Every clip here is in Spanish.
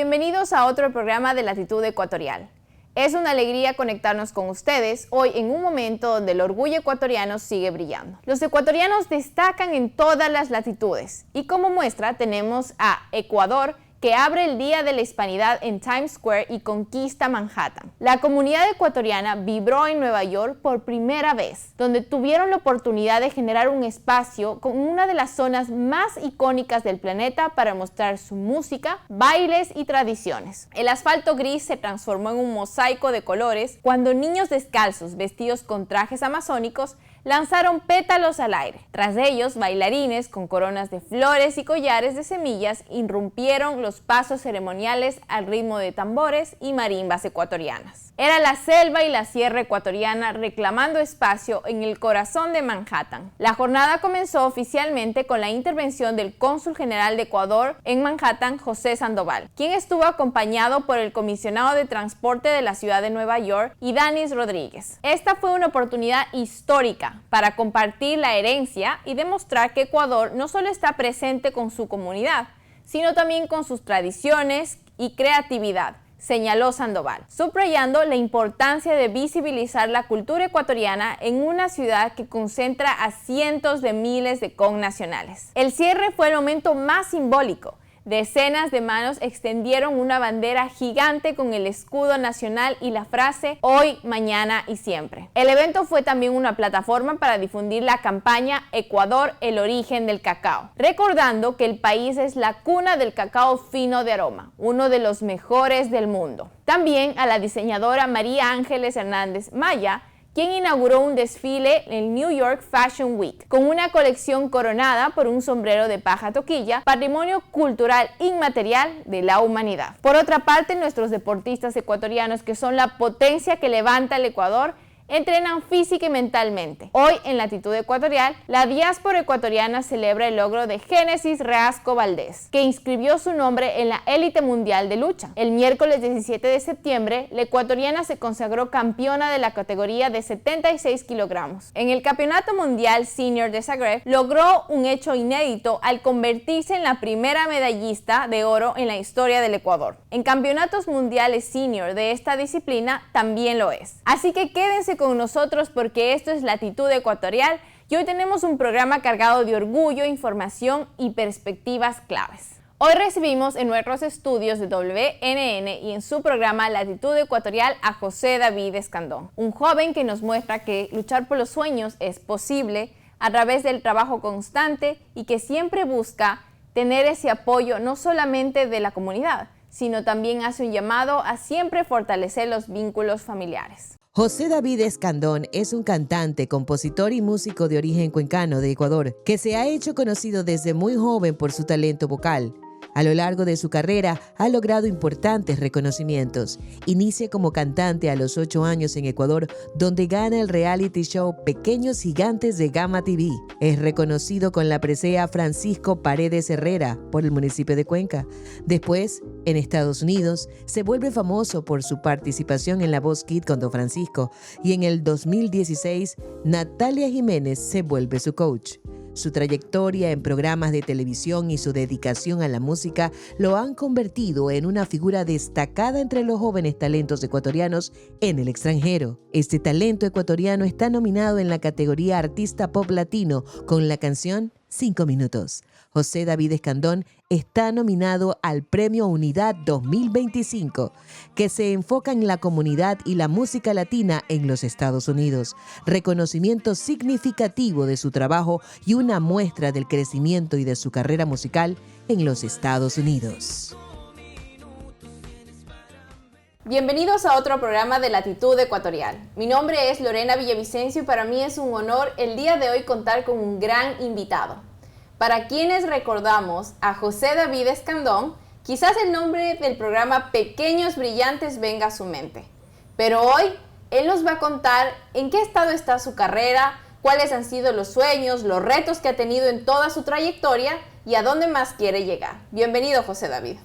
bienvenidos a otro programa de Latitud Ecuatorial. Es una alegría conectarnos con ustedes hoy en un momento donde el orgullo ecuatoriano sigue brillando. Los ecuatorianos destacan en todas las latitudes y como muestra tenemos a Ecuador, que abre el Día de la Hispanidad en Times Square y conquista Manhattan. La comunidad ecuatoriana vibró en Nueva York por primera vez, donde tuvieron la oportunidad de generar un espacio con una de las zonas más icónicas del planeta para mostrar su música, bailes y tradiciones. El asfalto gris se transformó en un mosaico de colores cuando niños descalzos vestidos con trajes amazónicos lanzaron pétalos al aire. Tras ellos, bailarines con coronas de flores y collares de semillas irrumpieron los pasos ceremoniales al ritmo de tambores y marimbas ecuatorianas. Era la selva y la sierra ecuatoriana reclamando espacio en el corazón de Manhattan. La jornada comenzó oficialmente con la intervención del cónsul general de Ecuador en Manhattan, José Sandoval, quien estuvo acompañado por el comisionado de transporte de la ciudad de Nueva York y Danis Rodríguez. Esta fue una oportunidad histórica para compartir la herencia y demostrar que Ecuador no solo está presente con su comunidad, sino también con sus tradiciones y creatividad, señaló Sandoval, subrayando la importancia de visibilizar la cultura ecuatoriana en una ciudad que concentra a cientos de miles de connacionales. El cierre fue el momento más simbólico. Decenas de manos extendieron una bandera gigante con el escudo nacional y la frase "Hoy, mañana y siempre". El evento fue también una plataforma para difundir la campaña Ecuador, el origen del cacao, recordando que el país es la cuna del cacao fino de aroma, uno de los mejores del mundo. También a la diseñadora María Ángeles Hernández Maya, quien inauguró un desfile en el New York Fashion Week, con una colección coronada por un sombrero de paja toquilla, patrimonio cultural inmaterial de la humanidad. Por otra parte, nuestros deportistas ecuatorianos, que son la potencia que levanta el Ecuador, entrenan física y mentalmente. Hoy, en Latitud Ecuatorial, la diáspora ecuatoriana celebra el logro de Génesis Reasco Valdés, que inscribió su nombre en la élite mundial de lucha. El miércoles 17 de septiembre, la ecuatoriana se consagró campeona de la categoría de 76 kilogramos. En el Campeonato Mundial Senior de Zagreb, logró un hecho inédito al convertirse en la primera medallista de oro en la historia del Ecuador. En campeonatos mundiales senior de esta disciplina también lo es. Así que quédense con nosotros porque esto es Latitud Ecuatorial y hoy tenemos un programa cargado de orgullo, información y perspectivas claves. Hoy recibimos en nuestros estudios de WNN y en su programa Latitud Ecuatorial a José David Escandón, un joven que nos muestra que luchar por los sueños es posible a través del trabajo constante y que siempre busca tener ese apoyo no solamente de la comunidad, sino también hace un llamado a siempre fortalecer los vínculos familiares. José David Escandón es un cantante, compositor y músico de origen cuencano de Ecuador, que se ha hecho conocido desde muy joven por su talento vocal. A lo largo de su carrera ha logrado importantes reconocimientos. Inicia como cantante a los 8 años en Ecuador, donde gana el reality show Pequeños Gigantes de Gama TV. Es reconocido con la presea Francisco Paredes Herrera por el municipio de Cuenca. Después, en Estados Unidos, se vuelve famoso por su participación en La Voz Kids con Don Francisco y en el 2016, Natalia Jiménez se vuelve su coach. Su trayectoria en programas de televisión y su dedicación a la música lo han convertido en una figura destacada entre los jóvenes talentos ecuatorianos en el extranjero. Este talento ecuatoriano está nominado en la categoría Artista Pop Latino con la canción 5 Minutos. José David Escandón está nominado al Premio Unidad 2025, que se enfoca en la comunidad y la música latina en los Estados Unidos. Reconocimiento significativo de su trabajo y una muestra del crecimiento y de su carrera musical en los Estados Unidos. Bienvenidos a otro programa de Latitud Ecuatorial. Mi nombre es Lorena Villavicencio y para mí es un honor el día de hoy contar con un gran invitado. Para quienes recordamos a José David Escandón, quizás el nombre del programa Pequeños Brillantes venga a su mente. Pero hoy él nos va a contar en qué estado está su carrera, cuáles han sido los sueños, los retos que ha tenido en toda su trayectoria y a dónde más quiere llegar. Bienvenido, José David.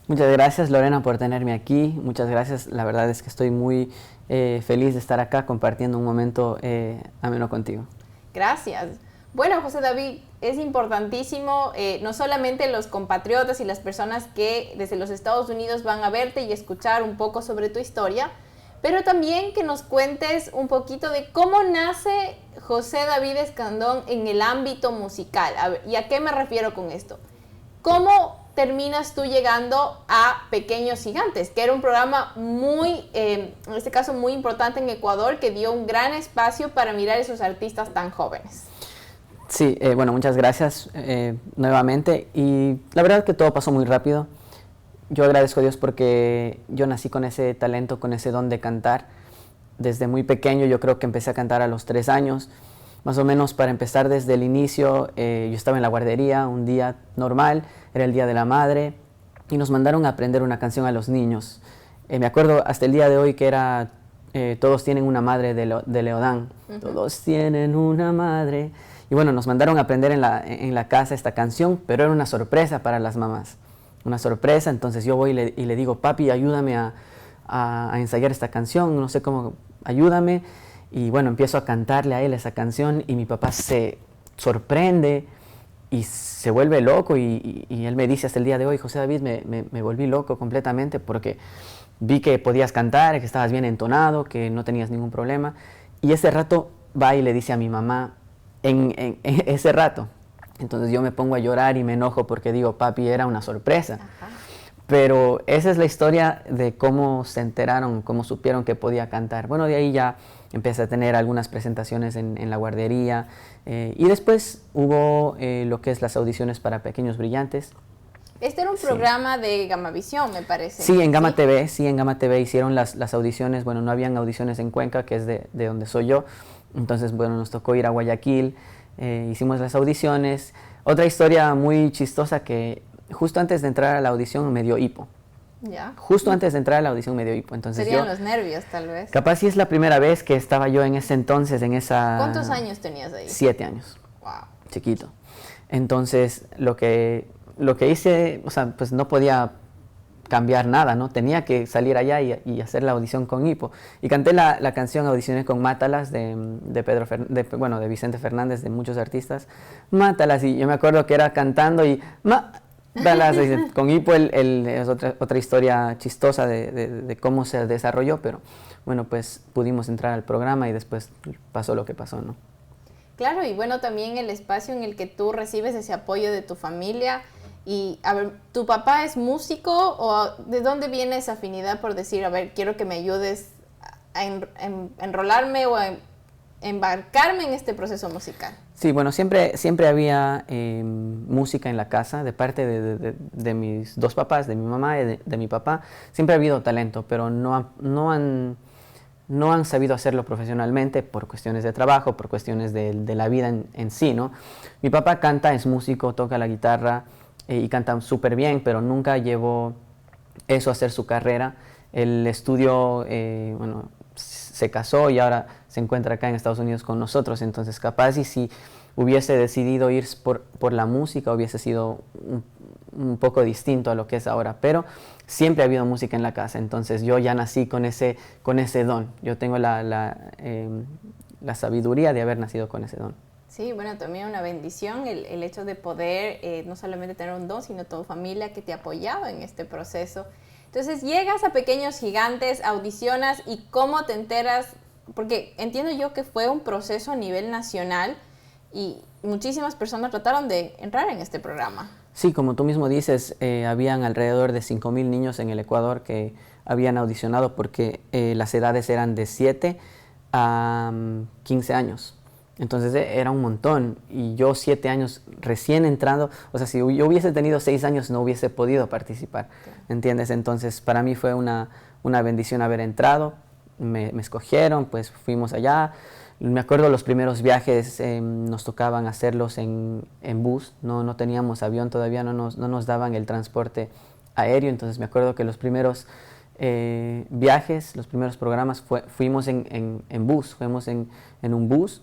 Muchas gracias, Lorena, por tenerme aquí. Muchas gracias. La verdad es que estoy muy feliz de estar acá compartiendo un momento ameno contigo. Gracias. Bueno, José David, es importantísimo, no solamente los compatriotas y las personas que desde los Estados Unidos van a verte y escuchar un poco sobre tu historia, pero también que nos cuentes un poquito de cómo nace José David Escandón en el ámbito musical. A ver, ¿y a qué me refiero con esto? ¿Cómo terminas tú llegando a Pequeños Gigantes, que era un programa muy, en este caso muy importante en Ecuador, que dio un gran espacio para mirar a esos artistas tan jóvenes? Sí, bueno, muchas gracias nuevamente, y la verdad que todo pasó muy rápido. Yo agradezco a Dios porque yo nací con ese talento, con ese don de cantar. Desde muy pequeño, yo creo que empecé a cantar a los 3 años, más o menos. Para empezar desde el inicio, yo estaba en la guardería, un día normal, era el Día de la Madre, y nos mandaron a aprender una canción a los niños. Me acuerdo hasta el día de hoy que era Todos tienen una madre de Leodán. Todos tienen una madre. Y bueno, nos mandaron a aprender en la casa esta canción, pero era una sorpresa para las mamás. Una sorpresa. Entonces yo voy y le digo: papi, ayúdame a ensayar esta canción, no sé cómo, ayúdame. Y bueno, empiezo a cantarle a él esa canción, y mi papá se sorprende y se vuelve loco, y él me dice hasta el día de hoy: José David, me volví loco completamente porque vi que podías cantar, que estabas bien entonado, que no tenías ningún problema. Y ese rato va y le dice a mi mamá, en ese rato. Entonces yo me pongo a llorar y me enojo porque digo: papi, era una sorpresa. Ajá. Pero esa es la historia de cómo se enteraron, cómo supieron que podía cantar. Bueno, de ahí ya empecé a tener algunas presentaciones en la guardería, y después hubo lo que es las audiciones para Pequeños Brillantes. Este era un programa de Gamavisión, me parece. Sí, en Gama TV, sí, en Gama TV hicieron las audiciones. Bueno, no habían audiciones en Cuenca, que es de donde soy yo. Entonces, bueno, nos tocó ir a Guayaquil, hicimos las audiciones. Otra historia muy chistosa, que justo antes de entrar a la audición me dio hipo. ¿Ya? Justo antes de entrar a la audición me dio hipo. Entonces serían los nervios, tal vez. Capaz sí es la primera vez que estaba yo en ese entonces, en esa... ¿Cuántos años tenías ahí? 7 años. Wow. Chiquito. Entonces, lo que hice, o sea, pues no podía cambiar nada, ¿no? Tenía que salir allá y hacer la audición con hipo. Y canté la canción, audicioné con Mátalas de Vicente Fernández, de muchos artistas. Mátalas, y yo me acuerdo que era cantando y... con hipo es otra historia chistosa de cómo se desarrolló, pero bueno, pues pudimos entrar al programa y después pasó lo que pasó, ¿no? Claro, y bueno, también el espacio en el que tú recibes ese apoyo de tu familia. Y, a ver, ¿tu papá es músico o de dónde viene esa afinidad por decir: a ver, quiero que me ayudes a enrolarme o a embarcarme en este proceso musical? Sí, bueno, siempre había música en la casa, de parte de mis dos papás, de mi mamá y de mi papá. Siempre ha habido talento, pero no han sabido hacerlo profesionalmente por cuestiones de trabajo, por cuestiones de la vida en sí, ¿no? Mi papá canta, es músico, toca la guitarra y canta súper bien, pero nunca llevó eso a ser su carrera. Él estudió, se casó y ahora se encuentra acá en Estados Unidos con nosotros. Entonces, capaz y si hubiese decidido ir por la música, hubiese sido un poco distinto a lo que es ahora, pero siempre ha habido música en la casa. Entonces yo ya nací con ese don. Yo tengo la sabiduría de haber nacido con ese don. Sí, bueno, también una bendición el hecho de poder no solamente tener un don, sino tu familia que te ha apoyado en este proceso. Entonces llegas a Pequeños Gigantes, audicionas, y ¿cómo te enteras? Porque entiendo yo que fue un proceso a nivel nacional y muchísimas personas trataron de entrar en este programa. Sí, como tú mismo dices, habían alrededor de 5,000 niños en el Ecuador que habían audicionado, porque las edades eran de 7 a 15 años. Entonces era un montón, y yo 7 años recién entrando, o sea, si yo hubiese tenido 6 años no hubiese podido participar, ¿entiendes? Entonces para mí fue una bendición haber entrado, me escogieron, pues fuimos allá. Me acuerdo los primeros viajes nos tocaban hacerlos en bus, no teníamos avión todavía, no nos daban el transporte aéreo. Entonces me acuerdo que los primeros viajes, los primeros programas fuimos en bus, fuimos en un bus.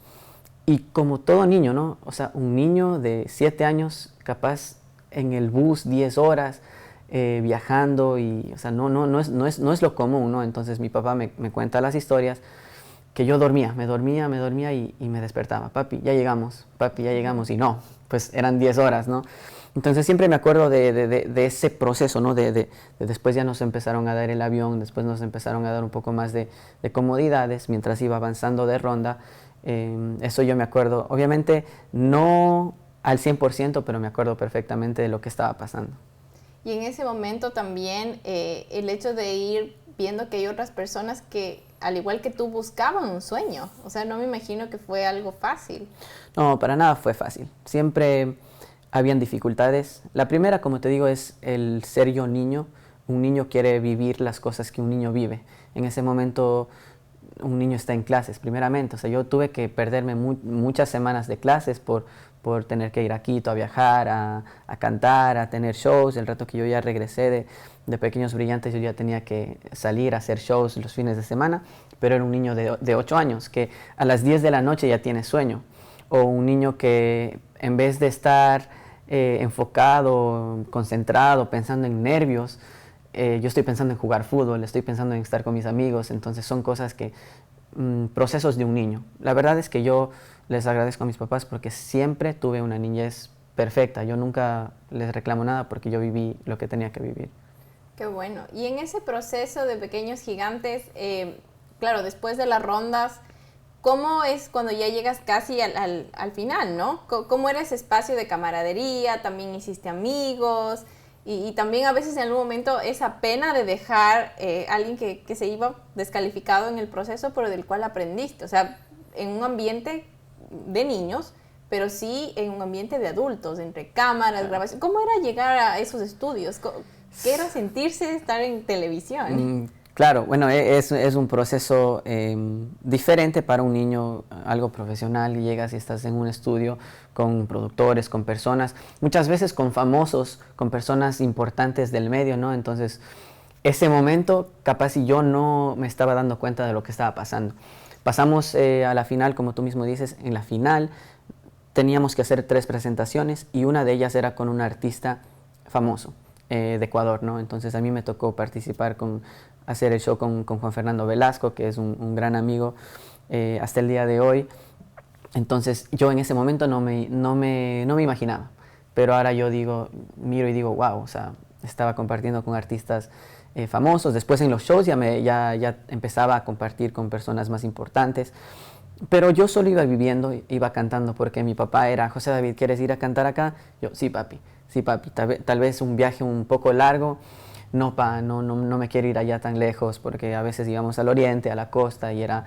Y como todo niño, ¿no? O sea, un niño de 7 años, capaz en el bus 10 horas, viajando, y, o sea, no es lo común, ¿no? Entonces mi papá me cuenta las historias, que yo me dormía y me despertaba. Papi, ya llegamos, y no. pues eran 10 horas, ¿no? Entonces siempre me acuerdo de ese proceso, ¿no? Después ya nos empezaron a dar el avión, después nos empezaron a dar un poco más de comodidades mientras iba avanzando de ronda. Eso yo me acuerdo, obviamente no al 100%, pero me acuerdo perfectamente de lo que estaba pasando. Y en ese momento también el hecho de ir viendo que hay otras personas que, al igual que tú, buscaban un sueño. O sea, no me imagino que fue algo fácil. No, para nada fue fácil. Siempre habían dificultades. La primera, como te digo, es el ser yo niño. Un niño quiere vivir las cosas que un niño vive. En ese momento un niño está en clases, primeramente. O sea, yo tuve que perderme muchas semanas de clases por tener que ir a Quito a viajar, a cantar, a tener shows. El rato que yo ya regresé de Pequeños Brillantes, yo ya tenía que salir a hacer shows los fines de semana, pero era un niño de 8 años que a las 10 de la noche ya tiene sueño. O un niño que en vez de estar enfocado, concentrado, pensando en nervios, yo estoy pensando en jugar fútbol, estoy pensando en estar con mis amigos. Entonces son cosas que, procesos de un niño. La verdad es que yo les agradezco a mis papás porque siempre tuve una niñez perfecta. Yo nunca les reclamo nada porque yo viví lo que tenía que vivir. Qué bueno. Y en ese proceso de Pequeños Gigantes, claro, después de las rondas, ¿cómo es cuando ya llegas casi al final, no? ¿Cómo era ese espacio de camaradería? ¿También hiciste amigos? Y también a veces en algún momento esa pena de dejar a alguien que se iba descalificado en el proceso, pero del cual aprendiste. O sea, en un ambiente de niños, pero sí en un ambiente de adultos, entre cámaras, grabación. ¿Cómo era llegar a esos estudios? ¿Qué era sentirse estar en televisión? Claro, bueno, es un proceso diferente para un niño, algo profesional. Llegas y estás en un estudio con productores, con personas, muchas veces con famosos, con personas importantes del medio, ¿no? Entonces, ese momento, capaz si yo no me estaba dando cuenta de lo que estaba pasando. Pasamos a la final, como tú mismo dices, en la final teníamos que hacer 3 presentaciones y una de ellas era con un artista famoso de Ecuador, ¿no? Entonces a mí me tocó participar hacer el show con Juan Fernando Velasco, que es un gran amigo hasta el día de hoy. Entonces yo en ese momento no me imaginaba, pero ahora yo miro y digo, wow, o sea, estaba compartiendo con artistas famosos. Después en los shows ya empezaba a compartir con personas más importantes, pero yo solo iba viviendo, iba cantando, porque mi papá era: José David, ¿quieres ir a cantar acá? Yo, sí papi, tal vez un viaje un poco largo. No, no me quiero ir allá tan lejos, porque a veces íbamos al oriente, a la costa, y era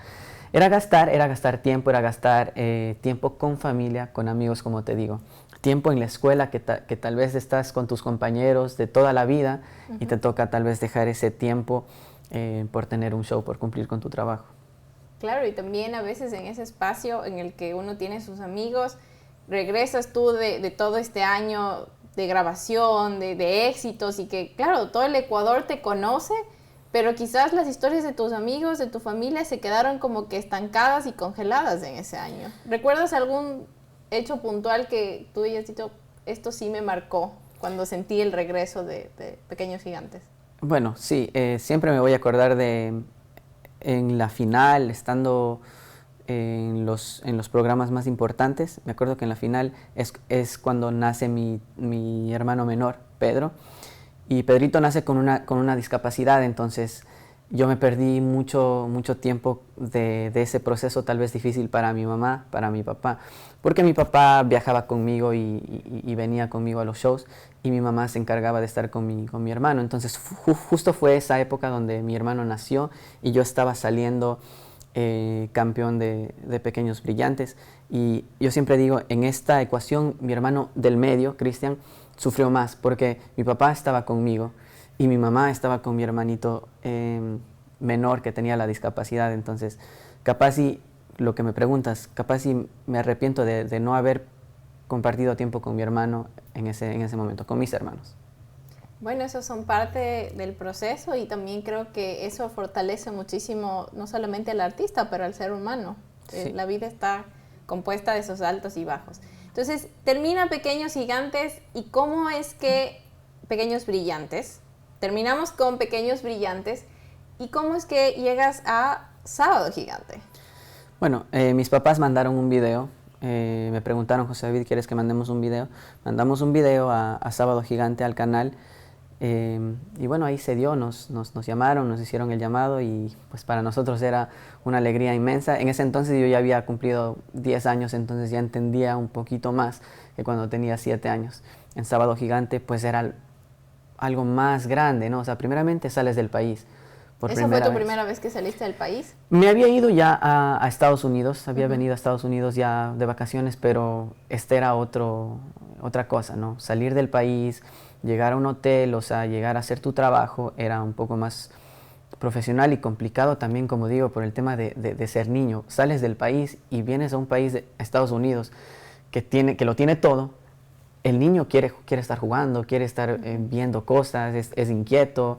gastar tiempo, era gastar tiempo con familia, con amigos, como te digo. Tiempo en la escuela que tal vez estás con tus compañeros de toda la vida y te toca tal vez dejar ese tiempo por tener un show, por cumplir con tu trabajo. Claro, y también a veces en ese espacio en el que uno tiene sus amigos, regresas tú de todo este año de grabación, de éxitos, y que, claro, todo el Ecuador te conoce, pero quizás las historias de tus amigos, de tu familia, se quedaron como que estancadas y congeladas en ese año. ¿Recuerdas algún hecho puntual que tú hayas dicho, esto sí me marcó cuando sentí el regreso de Pequeños Gigantes? Bueno, sí, siempre me voy a acordar en la final, estando en los programas más importantes. Me acuerdo que en la final es cuando nace mi hermano menor, Pedro, y Pedrito nace con una discapacidad. Entonces yo me perdí mucho tiempo de ese proceso, tal vez difícil para mi mamá, para mi papá, porque mi papá viajaba conmigo y venía conmigo a los shows, y mi mamá se encargaba de estar con mi hermano. Entonces justo fue esa época donde mi hermano nació y yo estaba saliendo campeón de Pequeños Brillantes. Y yo siempre digo, en esta ecuación mi hermano del medio, Cristian, sufrió más, porque mi papá estaba conmigo y mi mamá estaba con mi hermanito menor que tenía la discapacidad. Entonces, capaz si, lo que me preguntas, capaz si me arrepiento de no haber compartido tiempo con mi hermano en ese momento, con mis hermanos. Bueno, esos son parte del proceso, y también creo que eso fortalece muchísimo no solamente al artista, pero al ser humano. Sí. La vida está compuesta de esos altos y bajos. Entonces, termina Pequeños Gigantes, y ¿cómo es que Pequeños Brillantes? Terminamos con Pequeños Brillantes, ¿y cómo es que llegas a Sábado Gigante? Bueno, mis papás mandaron un video me preguntaron, José David, ¿quieres que mandemos un video? Mandamos un video a Sábado Gigante, al canal, y bueno, ahí se dio, nos llamaron, nos hicieron el llamado y pues para nosotros era una alegría inmensa. En ese entonces yo ya había cumplido 10 años, entonces ya entendía un poquito más que cuando tenía 7 años. En Sábado Gigante pues era algo más grande, ¿no? O sea, primeramente sales del país. ¿Esa fue tu primera vez que saliste del país? Me había ido ya a Estados Unidos, había venido a Estados Unidos ya de vacaciones, pero este era otra cosa, ¿no? Salir del país, llegar a un hotel, o sea, llegar a hacer tu trabajo era un poco más profesional y complicado también, como digo, por el tema de ser niño. Sales del país y vienes a un país, de Estados Unidos, que lo tiene todo. El niño quiere estar jugando, quiere estar viendo cosas, es inquieto.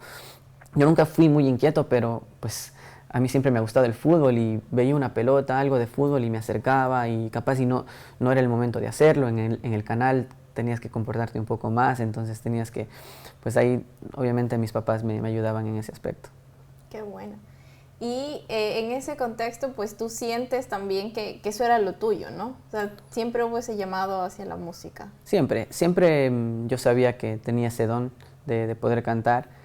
Yo nunca fui muy inquieto, pero pues a mí siempre me ha gustado el fútbol y veía una pelota, algo de fútbol y me acercaba y capaz y no era el momento de hacerlo. En el canal tenías que comportarte un poco más, entonces tenías que, pues ahí obviamente mis papás me ayudaban en ese aspecto. Qué bueno. Y en ese contexto, pues tú sientes también que eso era lo tuyo, ¿no? O sea, siempre hubo ese llamado hacia la música. Siempre yo sabía que tenía ese don de poder cantar.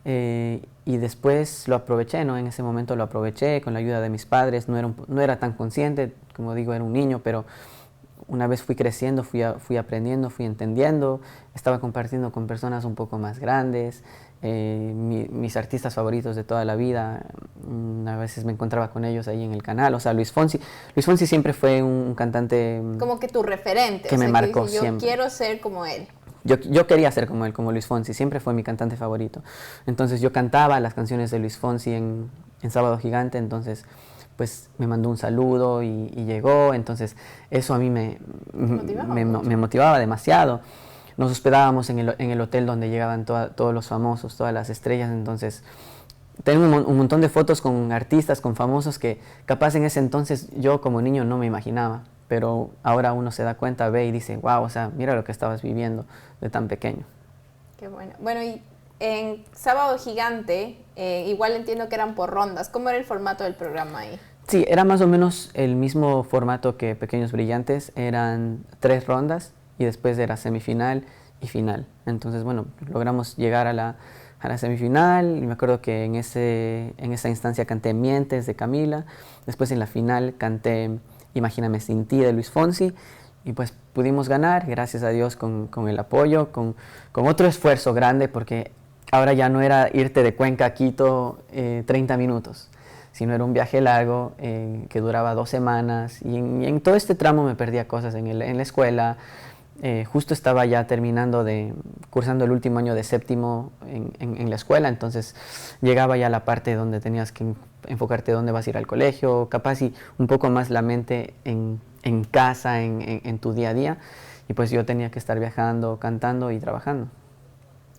Y después lo aproveché, ¿no? En ese momento lo aproveché con la ayuda de mis padres. No era tan consciente, como digo, era un niño, pero una vez fui creciendo, fui aprendiendo, fui entendiendo, estaba compartiendo con personas un poco más grandes, mis artistas favoritos de toda la vida, a veces me encontraba con ellos ahí en el canal, o sea, Luis Fonsi siempre fue un cantante como que tu referente, que me marcó yo siempre. Quiero ser como él. Yo quería ser como él, como Luis Fonsi, siempre fue mi cantante favorito. Entonces yo cantaba las canciones de Luis Fonsi en Sábado Gigante, entonces pues me mandó un saludo y llegó, entonces eso a mí me motivaba demasiado. Nos hospedábamos en el hotel donde llegaban todos los famosos, todas las estrellas, entonces tengo un montón de fotos con artistas, con famosos que capaz en ese entonces yo como niño no me imaginaba. Pero ahora uno se da cuenta, ve y dice, wow, o sea, mira lo que estabas viviendo de tan pequeño. Qué bueno. Bueno, y en Sábado Gigante, igual entiendo que eran por rondas. ¿Cómo era el formato del programa ahí? Sí, era más o menos el mismo formato que Pequeños Brillantes. Eran 3 rondas y después era semifinal y final. Entonces, bueno, logramos llegar a la semifinal y me acuerdo que en esa instancia canté Mientes de Camila. Después en la final canté Imagíname sin ti de Luis Fonsi y pues pudimos ganar, gracias a Dios, con el apoyo, con otro esfuerzo grande, porque ahora ya no era irte de Cuenca a Quito 30 minutos, sino era un viaje largo que duraba 2 semanas y en todo este tramo me perdía cosas en la escuela. Justo estaba ya cursando el último año de séptimo en la escuela, entonces llegaba ya la parte donde tenías que enfocarte dónde vas a ir al colegio, capaz y un poco más la mente en casa, en tu día a día, y pues yo tenía que estar viajando, cantando y trabajando.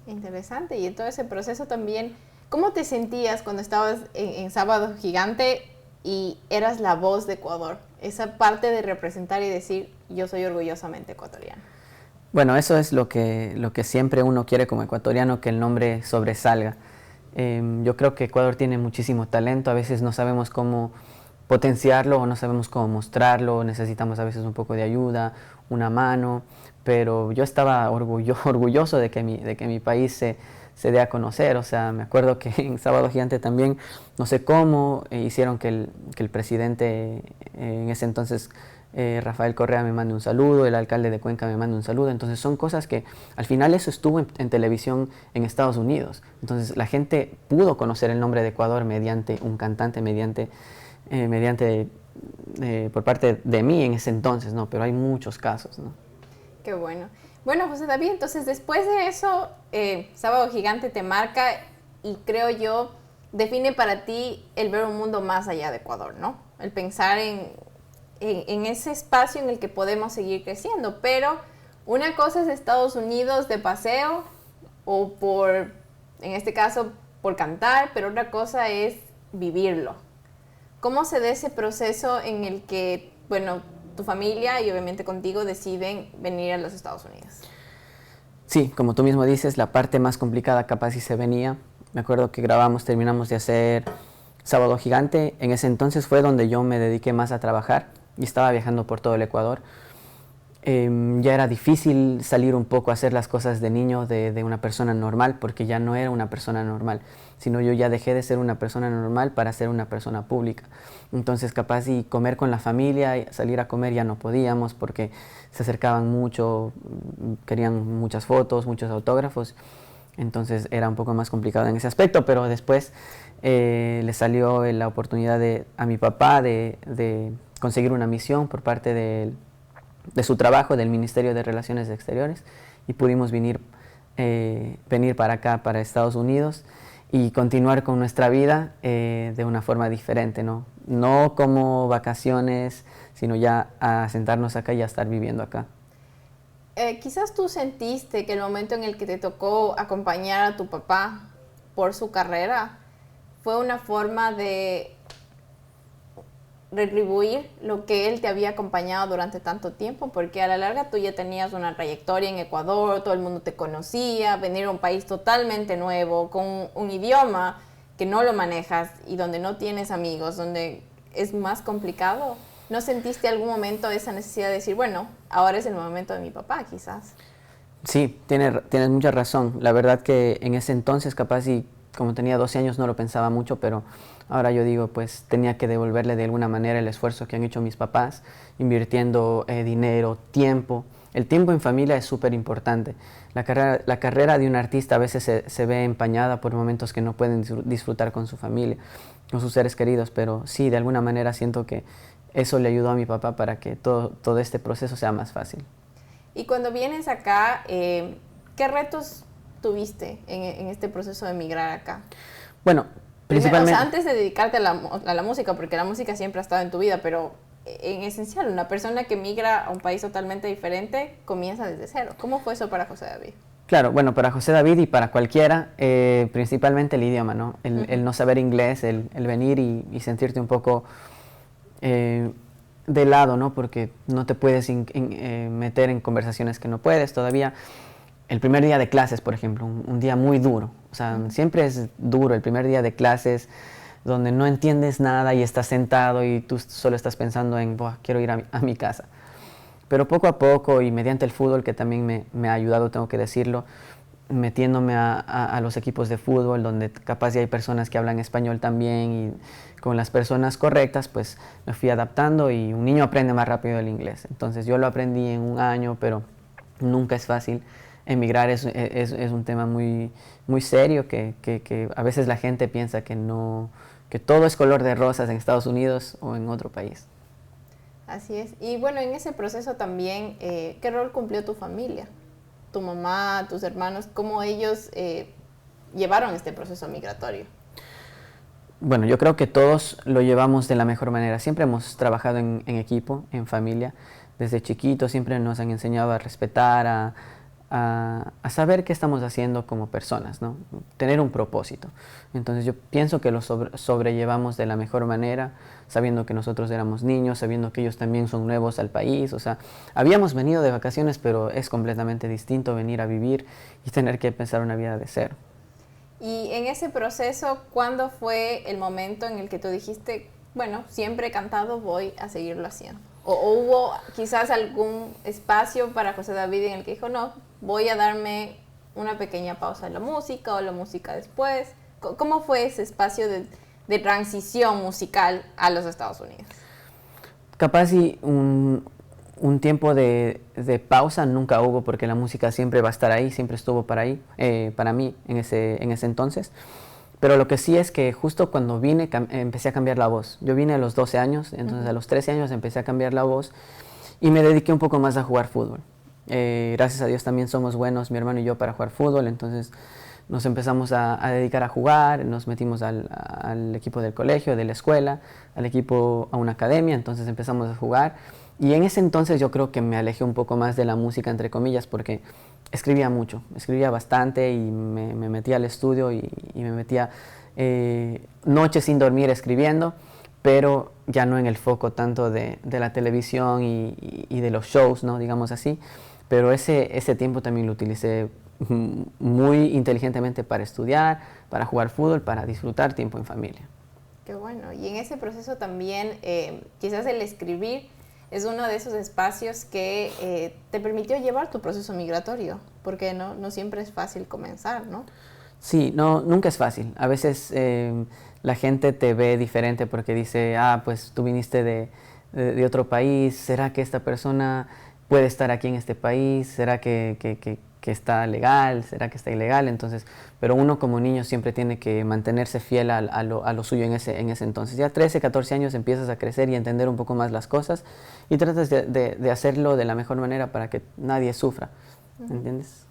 Interesante, y en todo ese proceso también, ¿cómo te sentías cuando estabas en Sábado Gigante y eras la voz de Ecuador? Esa parte de representar y decir, yo soy orgullosamente ecuatoriano. Bueno, eso es lo que siempre uno quiere como ecuatoriano, que el nombre sobresalga. Yo creo que Ecuador tiene muchísimo talento, a veces no sabemos cómo potenciarlo o no sabemos cómo mostrarlo, necesitamos a veces un poco de ayuda, una mano, pero yo estaba orgulloso de que mi país se dé a conocer. O sea, me acuerdo que en Sábado Gigante también, no sé cómo, hicieron que el presidente en ese entonces, Rafael Correa, me mande un saludo, el alcalde de Cuenca me mande un saludo. Entonces son cosas que al final eso estuvo en televisión en Estados Unidos. Entonces la gente pudo conocer el nombre de Ecuador mediante un cantante, por parte de mí en ese entonces, ¿no? Pero hay muchos casos, ¿no? Qué bueno. Bueno, José David, entonces después de eso, Sábado Gigante te marca y creo yo define para ti el ver un mundo más allá de Ecuador, ¿no? El pensar en ese espacio en el que podemos seguir creciendo, pero una cosa es Estados Unidos de paseo o en este caso, por cantar, pero otra cosa es vivirlo. ¿Cómo se da ese proceso en el que, bueno, tu familia y obviamente contigo deciden venir a los Estados Unidos? Sí, como tú mismo dices, la parte más complicada capaz sí se venía. Me acuerdo que terminamos de hacer Sábado Gigante. En ese entonces fue donde yo me dediqué más a trabajar. y estaba viajando por todo el Ecuador. Ya era difícil salir un poco a hacer las cosas de niño de una persona normal, porque ya no era una persona normal, sino yo ya dejé de ser una persona normal para ser una persona pública. Entonces capaz y comer con la familia, y salir a comer ya no podíamos porque se acercaban mucho, querían muchas fotos, muchos autógrafos, entonces era un poco más complicado en ese aspecto, pero después le salió la oportunidad a mi papá de conseguir una misión por parte de su trabajo, del Ministerio de Relaciones Exteriores, y pudimos venir para acá, para Estados Unidos, y continuar con nuestra vida de una forma diferente, ¿no? No como vacaciones, sino ya a sentarnos acá y a estar viviendo acá. Quizás tú sentiste que el momento en el que te tocó acompañar a tu papá por su carrera fue una forma de retribuir lo que él te había acompañado durante tanto tiempo, porque a la larga tú ya tenías una trayectoria en Ecuador, todo el mundo te conocía, venir a un país totalmente nuevo, con un idioma que no lo manejas y donde no tienes amigos, donde es más complicado. ¿No sentiste algún momento esa necesidad de decir, bueno, ahora es el momento de mi papá, quizás? Sí, tienes mucha razón. La verdad que en ese entonces, capaz y como tenía 12 años, no lo pensaba mucho, pero ahora yo digo, pues tenía que devolverle de alguna manera el esfuerzo que han hecho mis papás, invirtiendo dinero, tiempo. El tiempo en familia es súper importante. La carrera de un artista a veces se ve empañada por momentos que no pueden disfrutar con su familia, con sus seres queridos, pero sí, de alguna manera siento que eso le ayudó a mi papá para que todo este proceso sea más fácil. Y cuando vienes acá, ¿qué retos tuviste en este proceso de emigrar acá? Bueno, principalmente... O sea, antes de dedicarte a la música, porque la música siempre ha estado en tu vida, pero en esencial, una persona que migra a un país totalmente diferente comienza desde cero. ¿Cómo fue eso para José David? Claro, bueno, para José David y para cualquiera, principalmente el idioma, ¿no? El no saber inglés, el venir y sentirte un poco de lado, ¿no? Porque no te puedes meter en conversaciones que no puedes todavía. El primer día de clases, por ejemplo, un día muy duro. O sea, siempre es duro el primer día de clases, donde no entiendes nada y estás sentado y tú solo estás pensando en, quiero ir a mi casa. Pero poco a poco y mediante el fútbol, que también me ha ayudado, tengo que decirlo, metiéndome a los equipos de fútbol, donde capaz ya hay personas que hablan español también, y con las personas correctas, pues me fui adaptando, y un niño aprende más rápido el inglés. Entonces yo lo aprendí en un año, pero nunca es fácil. Emigrar es un tema muy, muy serio, que a veces la gente piensa que todo es color de rosas en Estados Unidos o en otro país. Así es. Y bueno, en ese proceso también, ¿qué rol cumplió tu familia? Tu mamá, tus hermanos, ¿cómo ellos llevaron este proceso migratorio? Bueno, yo creo que todos lo llevamos de la mejor manera. Siempre hemos trabajado en equipo, en familia. Desde chiquitos siempre nos han enseñado a respetar, a saber qué estamos haciendo como personas, ¿no? Tener un propósito. Entonces yo pienso que lo sobrellevamos de la mejor manera, sabiendo que nosotros éramos niños, sabiendo que ellos también son nuevos al país. O sea, habíamos venido de vacaciones, pero es completamente distinto venir a vivir y tener que empezar una vida de cero. Y en ese proceso, ¿cuándo fue el momento en el que tú dijiste, bueno, siempre he cantado, voy a seguirlo haciendo? ¿O hubo quizás algún espacio para José David en el que dijo, no, voy a darme una pequeña pausa en la música o la música después? ¿Cómo fue ese espacio de transición musical a los Estados Unidos? Capaz y un tiempo de pausa nunca hubo, porque la música siempre va a estar ahí, siempre estuvo para mí en ese entonces. Pero lo que sí es que justo cuando vine empecé a cambiar la voz. Yo vine a los 12 años, entonces a los 13 años empecé a cambiar la voz y me dediqué un poco más a jugar fútbol. Gracias a Dios también somos buenos, mi hermano y yo, para jugar fútbol, entonces nos empezamos a dedicar a jugar, nos metimos al equipo del colegio, de la escuela, al equipo, a una academia, entonces empezamos a jugar. Y en ese entonces yo creo que me alejé un poco más de la música, entre comillas, porque escribía mucho, escribía bastante, y me metía al estudio y me metía noches sin dormir escribiendo, pero ya no en el foco tanto de la televisión y de los shows, ¿no? Digamos así. Pero ese tiempo también lo utilicé muy inteligentemente para estudiar, para jugar fútbol, para disfrutar tiempo en familia. Qué bueno. Y en ese proceso también, quizás el escribir es uno de esos espacios que te permitió llevar tu proceso migratorio, porque no siempre es fácil comenzar, ¿no? Sí, no, nunca es fácil. A veces la gente te ve diferente porque dice, pues tú viniste de otro país, ¿será que esta persona puede estar aquí en este país? ¿Será que está legal? ¿Será que está ilegal? Entonces, pero uno como niño siempre tiene que mantenerse fiel a lo suyo en ese entonces. Ya 13, 14 años empiezas a crecer y a entender un poco más las cosas y tratas de hacerlo de la mejor manera para que nadie sufra, ¿entiendes?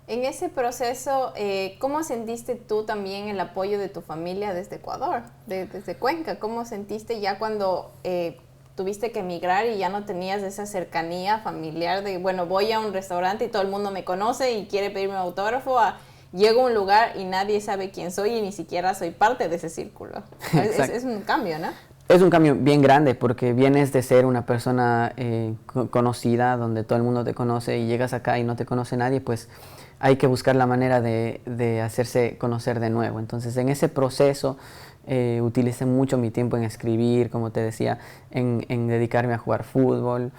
En ese proceso, ¿cómo sentiste tú también el apoyo de tu familia desde Ecuador, desde Cuenca? ¿Cómo sentiste ya cuando tuviste que emigrar y ya no tenías esa cercanía familiar de, bueno, voy a un restaurante y todo el mundo me conoce y quiere pedirme un autógrafo, llego a un lugar y nadie sabe quién soy y ni siquiera soy parte de ese círculo? Es un cambio, ¿no? Es un cambio bien grande porque vienes de ser una persona conocida, donde todo el mundo te conoce, y llegas acá y no te conoce nadie, pues hay que buscar la manera de hacerse conocer de nuevo. Entonces, en ese proceso utilicé mucho mi tiempo en escribir, como te decía, en dedicarme a jugar fútbol.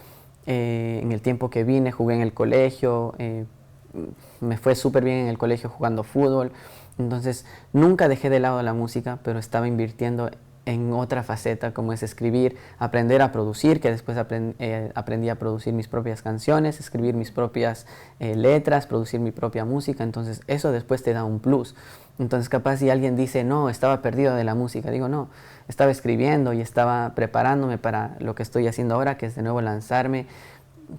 En el tiempo que vine jugué en el colegio, me fue súper bien en el colegio jugando fútbol. Entonces, nunca dejé de lado la música, pero estaba invirtiendo en otra faceta, como es escribir, aprender a producir, que después aprendí a producir mis propias canciones, escribir mis propias letras, producir mi propia música. Entonces eso después te da un plus. Entonces capaz si alguien dice, no, estaba perdido de la música, digo, no, estaba escribiendo y estaba preparándome para lo que estoy haciendo ahora, que es de nuevo lanzarme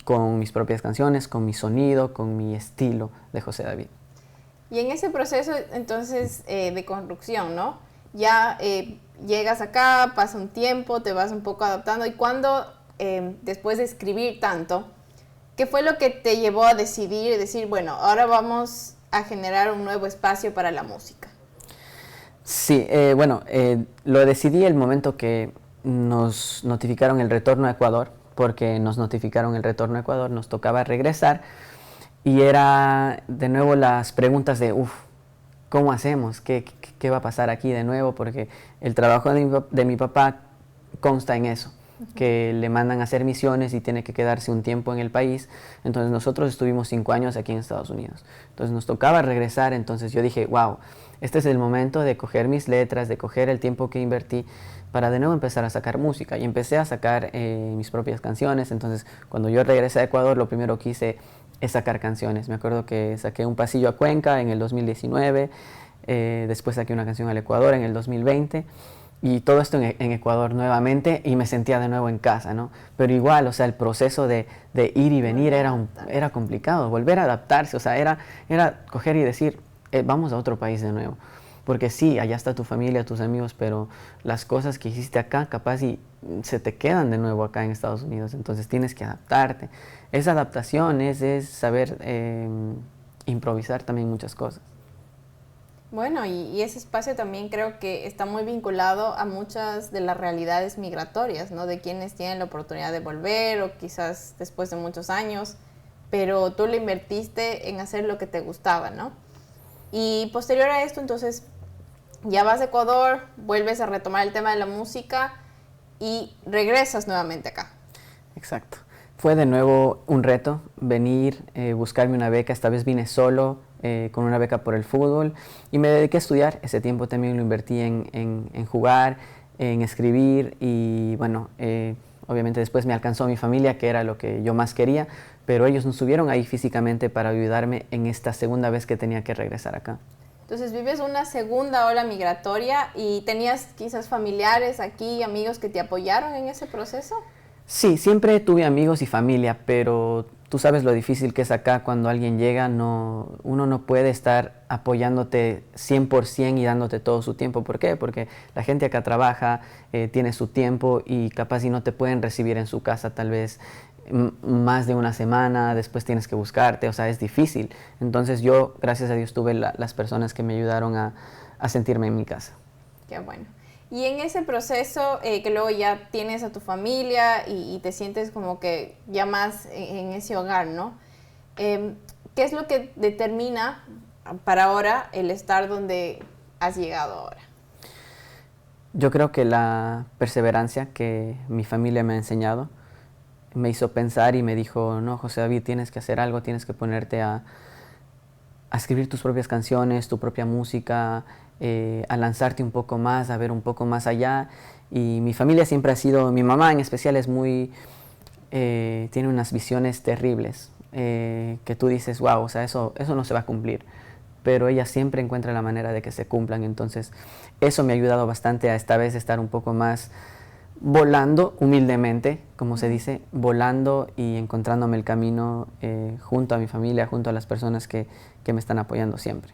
con mis propias canciones, con mi sonido, con mi estilo de José David. Y en ese proceso entonces de construcción, ¿no? Ya llegas acá, pasa un tiempo, te vas un poco adaptando, y cuando después de escribir tanto, ¿qué fue lo que te llevó a decidir, decir, bueno, ahora vamos a generar un nuevo espacio para la música? Sí, lo decidí el momento que nos notificaron el retorno a Ecuador, porque nos notificaron el retorno a Ecuador, nos tocaba regresar, y era de nuevo las preguntas de, ¿cómo hacemos? ¿Qué va a pasar aquí de nuevo? Porque el trabajo de mi papá consta en eso, que le mandan a hacer misiones y tiene que quedarse un tiempo en el país. Entonces nosotros estuvimos 5 años aquí en Estados Unidos. Entonces nos tocaba regresar, entonces yo dije, wow, este es el momento de coger mis letras, de coger el tiempo que invertí para de nuevo empezar a sacar música. Y empecé a sacar mis propias canciones. Entonces cuando yo regresé a Ecuador, lo primero que hice es sacar canciones. Me acuerdo que saqué Un Pasillo a Cuenca en el 2019, después saqué una canción al Ecuador en el 2020, y todo esto en Ecuador nuevamente, y me sentía de nuevo en casa, ¿no? Pero igual, o sea, el proceso de ir y venir era complicado, volver a adaptarse, o sea, era coger y decir, vamos a otro país de nuevo. Porque sí, allá está tu familia, tus amigos, pero las cosas que hiciste acá, capaz y se te quedan de nuevo acá en Estados Unidos, entonces tienes que adaptarte. Esa adaptación es saber improvisar también muchas cosas. Bueno, y ese espacio también creo que está muy vinculado a muchas de las realidades migratorias, ¿no? De quienes tienen la oportunidad de volver o quizás después de muchos años, pero tú le invertiste en hacer lo que te gustaba, ¿no? Y posterior a esto, entonces, ya vas a Ecuador, vuelves a retomar el tema de la música y regresas nuevamente acá. Exacto. Fue de nuevo un reto venir, buscarme una beca. Esta vez vine solo, con una beca por el fútbol, y me dediqué a estudiar. Ese tiempo también lo invertí en jugar, en escribir, y bueno, obviamente después me alcanzó mi familia, que era lo que yo más quería, pero ellos no estuvieron ahí físicamente para ayudarme en esta segunda vez que tenía que regresar acá. Entonces vives una segunda ola migratoria y tenías quizás familiares aquí, amigos que te apoyaron en ese proceso. Sí, siempre tuve amigos y familia, pero tú sabes lo difícil que es acá cuando alguien llega. Uno no puede estar apoyándote 100% y dándote todo su tiempo. ¿Por qué? Porque la gente acá trabaja, tiene su tiempo, y capaz si no te pueden recibir en su casa tal vez más de una semana, después tienes que buscarte, o sea, es difícil. Entonces yo, gracias a Dios, tuve las personas que me ayudaron a sentirme en mi casa. Qué bueno. Y en ese proceso, que luego ya tienes a tu familia y te sientes como que ya más en ese hogar, ¿no? ¿Qué es lo que determina para ahora el estar donde has llegado ahora? Yo creo que la perseverancia que mi familia me ha enseñado, me hizo pensar y me dijo, no, José David, tienes que hacer algo, tienes que ponerte a escribir tus propias canciones, tu propia música, a lanzarte un poco más, a ver un poco más allá. Y mi familia siempre ha sido, mi mamá en especial es muy, tiene unas visiones terribles, que tú dices, wow, o sea, eso no se va a cumplir. Pero ella siempre encuentra la manera de que se cumplan. Entonces, eso me ha ayudado bastante a esta vez estar un poco más volando, humildemente, como se dice, volando y encontrándome el camino junto a mi familia, junto a las personas que me están apoyando siempre.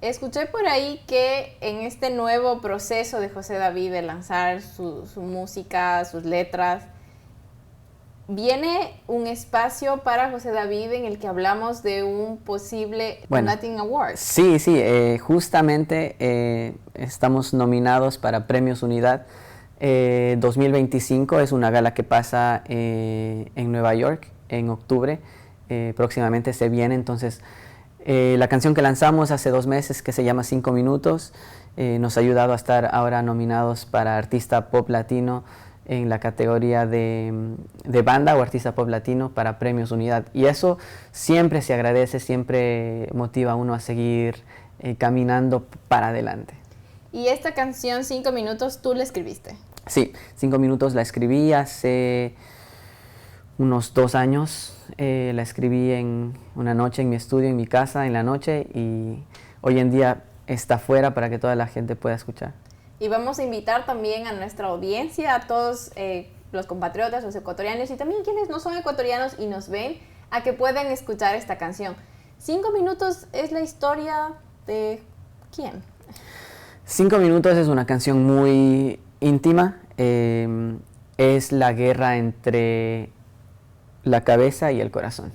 Escuché por ahí que en este nuevo proceso de José David de lanzar su música, sus letras, viene un espacio para José David en el que hablamos de un posible Latin Award. Sí, justamente estamos nominados para Premios Unidad 2025. Es una gala que pasa en Nueva York en octubre. Próximamente se viene, entonces la canción que lanzamos hace 2 meses, que se llama 5 minutos, nos ha ayudado a estar ahora nominados para Artista Pop Latino en la categoría de banda o Artista Pop Latino para Premios Unidad. Y eso siempre se agradece, siempre motiva a uno a seguir caminando para adelante. ¿Y esta canción 5 minutos tú la escribiste? Sí, 5 minutos la escribí hace unos 2 años. La escribí en una noche en mi estudio, en mi casa, en la noche, y hoy en día está fuera para que toda la gente pueda escuchar. Y vamos a invitar también a nuestra audiencia, a todos los compatriotas, los ecuatorianos y también quienes no son ecuatorianos y nos ven, a que puedan escuchar esta canción. 5 minutos es la historia de ¿quién? 5 minutos es una canción muy íntima. Es la guerra entre la cabeza y el corazón.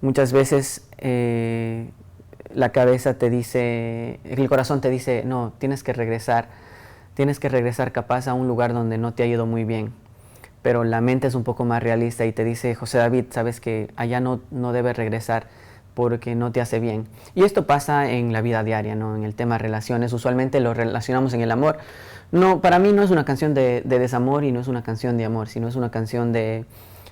Muchas veces la cabeza te dice, el corazón te dice, no, tienes que regresar capaz a un lugar donde no te ha ido muy bien. Pero la mente es un poco más realista y te dice, José David, sabes que allá no debes regresar porque no te hace bien. Y esto pasa en la vida diaria, ¿no? En el tema de relaciones, usualmente lo relacionamos en el amor. No, para mí no es una canción de desamor y no es una canción de amor, sino es una canción de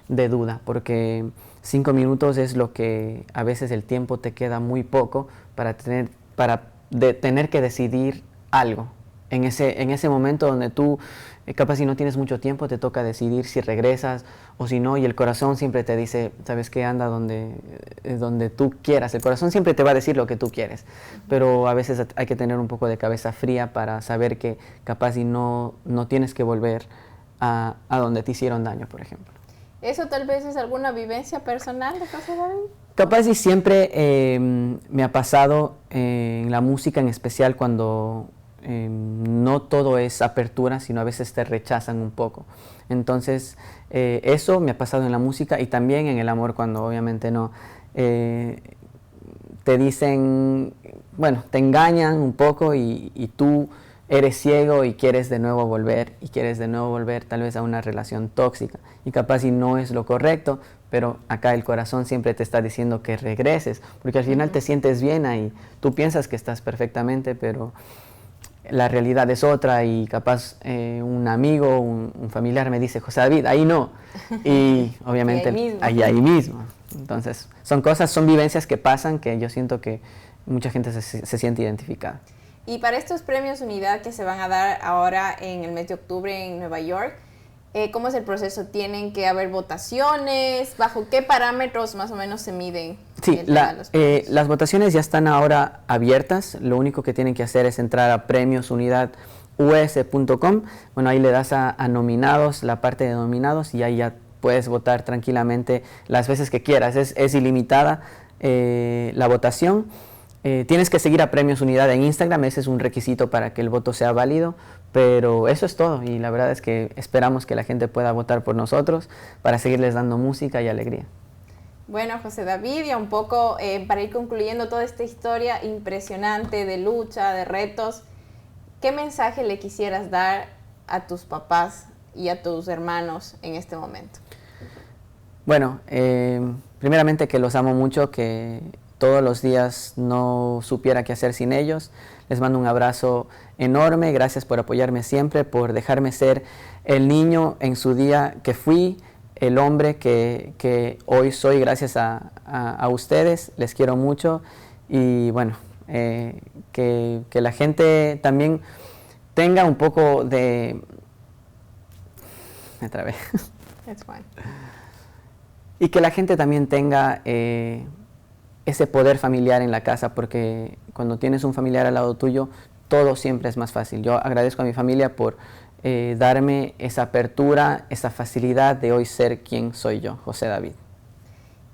duda, porque 5 minutos es lo que a veces el tiempo te queda muy poco para tener que decidir algo. En ese momento donde tú, capaz si no tienes mucho tiempo, te toca decidir si regresas o si no, y el corazón siempre te dice, ¿sabes qué? Anda donde tú quieras. El corazón siempre te va a decir lo que tú quieres, pero a veces hay que tener un poco de cabeza fría para saber que capaz si no tienes que volver a donde te hicieron daño, por ejemplo. ¿Eso tal vez es alguna vivencia personal de José David? Capaz y siempre me ha pasado en la música, en especial cuando no todo es apertura, sino a veces te rechazan un poco. Entonces, eso me ha pasado en la música y también en el amor, cuando obviamente no te dicen, bueno, te engañan un poco y tú eres ciego y quieres de nuevo volver tal vez a una relación tóxica y capaz y no es lo correcto, pero acá el corazón siempre te está diciendo que regreses, porque al final te sientes bien ahí, tú piensas que estás perfectamente, pero la realidad es otra y capaz un amigo, un familiar me dice, José David, ahí no, y obviamente ahí mismo. Entonces son vivencias que pasan que yo siento que mucha gente se siente identificada. Y para estos premios Unidad que se van a dar ahora en el mes de octubre en Nueva York, ¿cómo es el proceso? ¿Tienen que haber votaciones? ¿Bajo qué parámetros más o menos se miden? Sí, las votaciones ya están ahora abiertas. Lo único que tienen que hacer es entrar a premiosunidadus.com. Bueno, ahí le das a nominados, la parte de nominados, y ahí ya puedes votar tranquilamente las veces que quieras. Es ilimitada la votación. Tienes que seguir a Premios Unidad en Instagram, ese es un requisito para que el voto sea válido, pero eso es todo y la verdad es que esperamos que la gente pueda votar por nosotros para seguirles dando música y alegría. Bueno, José David, ya un poco para ir concluyendo toda esta historia impresionante de lucha, de retos, ¿qué mensaje le quisieras dar a tus papás y a tus hermanos en este momento? Bueno, primeramente que los amo mucho, que todos los días no supiera qué hacer sin ellos. Les mando un abrazo enorme, gracias por apoyarme siempre, por dejarme ser el niño en su día que fui, el hombre que hoy soy gracias a ustedes. Les quiero mucho y bueno, que la gente también tenga un poco de... Me trabé. That's fine. Y que la gente también tenga ese poder familiar en la casa, porque cuando tienes un familiar al lado tuyo, todo siempre es más fácil. Yo agradezco a mi familia por darme esa apertura, esa facilidad de hoy ser quien soy yo, José David.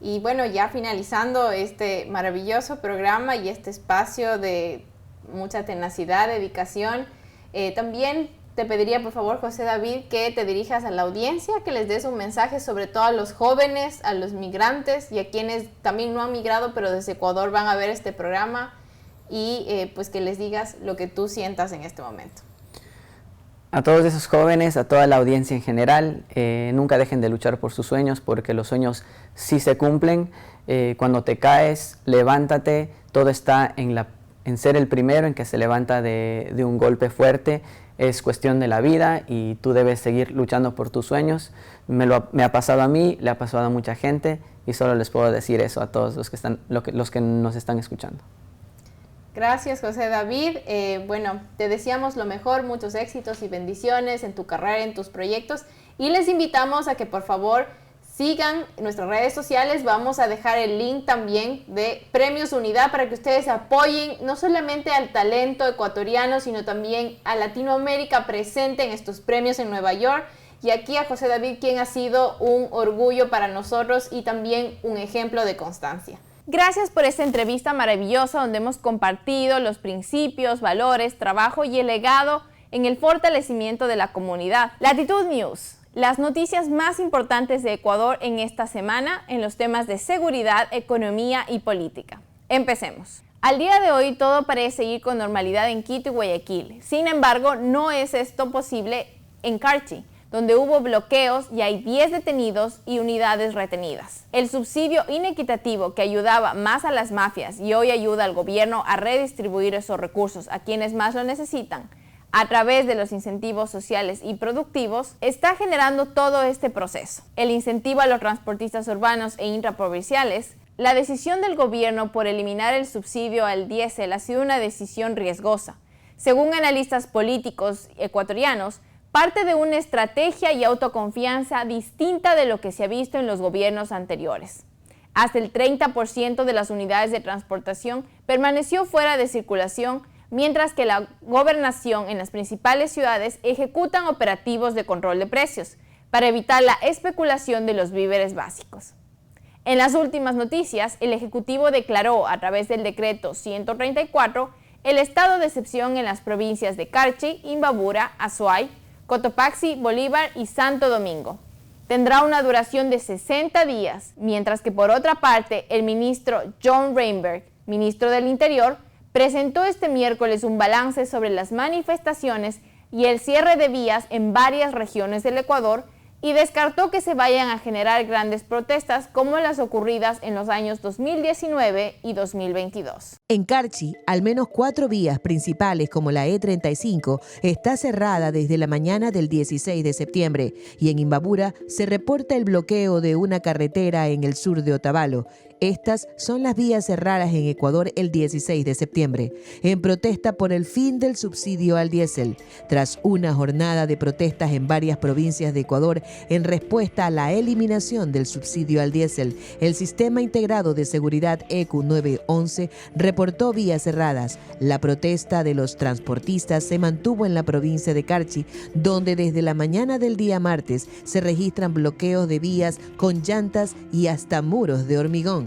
Y bueno, ya finalizando este maravilloso programa y este espacio de mucha tenacidad, dedicación, también te pediría por favor, José David, que te dirijas a la audiencia, que les des un mensaje sobre todo a los jóvenes, a los migrantes y a quienes también no han migrado pero desde Ecuador van a ver este programa y pues que les digas lo que tú sientas en este momento. A todos esos jóvenes, a toda la audiencia en general, nunca dejen de luchar por sus sueños, porque los sueños sí se cumplen. Cuando te caes, levántate, todo está en ser el primero, en que se levanta de un golpe fuerte. Es cuestión de la vida y tú debes seguir luchando por tus sueños. Me ha pasado a mí, le ha pasado a mucha gente y solo les puedo decir eso a todos los que nos están escuchando. Gracias, José David. Bueno, te deseamos lo mejor, muchos éxitos y bendiciones en tu carrera, en tus proyectos y les invitamos a que por favor sigan nuestras redes sociales. Vamos a dejar el link también de Premios Unidad para que ustedes apoyen no solamente al talento ecuatoriano, sino también a Latinoamérica presente en estos premios en Nueva York. Y aquí a José David, quien ha sido un orgullo para nosotros y también un ejemplo de constancia. Gracias por esta entrevista maravillosa donde hemos compartido los principios, valores, trabajo y el legado en el fortalecimiento de la comunidad. Latitud News. Las noticias más importantes de Ecuador en esta semana en los temas de seguridad, economía y política. Empecemos. Al día de hoy todo parece ir con normalidad en Quito y Guayaquil. Sin embargo, no es esto posible en Carchi, donde hubo bloqueos y hay 10 detenidos y unidades retenidas. El subsidio inequitativo que ayudaba más a las mafias y hoy ayuda al gobierno a redistribuir esos recursos a quienes más lo necesitan, a través de los incentivos sociales y productivos, está generando todo este proceso. El incentivo a los transportistas urbanos e intraprovinciales, la decisión del gobierno por eliminar el subsidio al diésel ha sido una decisión riesgosa. Según analistas políticos ecuatorianos, parte de una estrategia y autoconfianza distinta de lo que se ha visto en los gobiernos anteriores. Hasta el 30% de las unidades de transportación permaneció fuera de circulación, mientras que la gobernación en las principales ciudades ejecutan operativos de control de precios para evitar la especulación de los víveres básicos. En las últimas noticias, el Ejecutivo declaró a través del decreto 134 el estado de excepción en las provincias de Carchi, Imbabura, Azuay, Cotopaxi, Bolívar y Santo Domingo. Tendrá una duración de 60 días, mientras que por otra parte, el ministro John Reinberg, ministro del Interior, presentó este miércoles un balance sobre las manifestaciones y el cierre de vías en varias regiones del Ecuador y descartó que se vayan a generar grandes protestas como las ocurridas en los años 2019 y 2022. En Carchi, al menos 4 vías principales como la E35 está cerrada desde la mañana del 16 de septiembre y en Imbabura se reporta el bloqueo de una carretera en el sur de Otavalo. Estas son las vías cerradas en Ecuador el 16 de septiembre, en protesta por el fin del subsidio al diésel, tras una jornada de protestas en varias provincias de Ecuador en respuesta a la eliminación del subsidio al diésel. El Sistema Integrado de Seguridad ECU 911 reportó vías cerradas. La protesta de los transportistas se mantuvo en la provincia de Carchi, donde desde la mañana del día martes se registran bloqueos de vías con llantas y hasta muros de hormigón.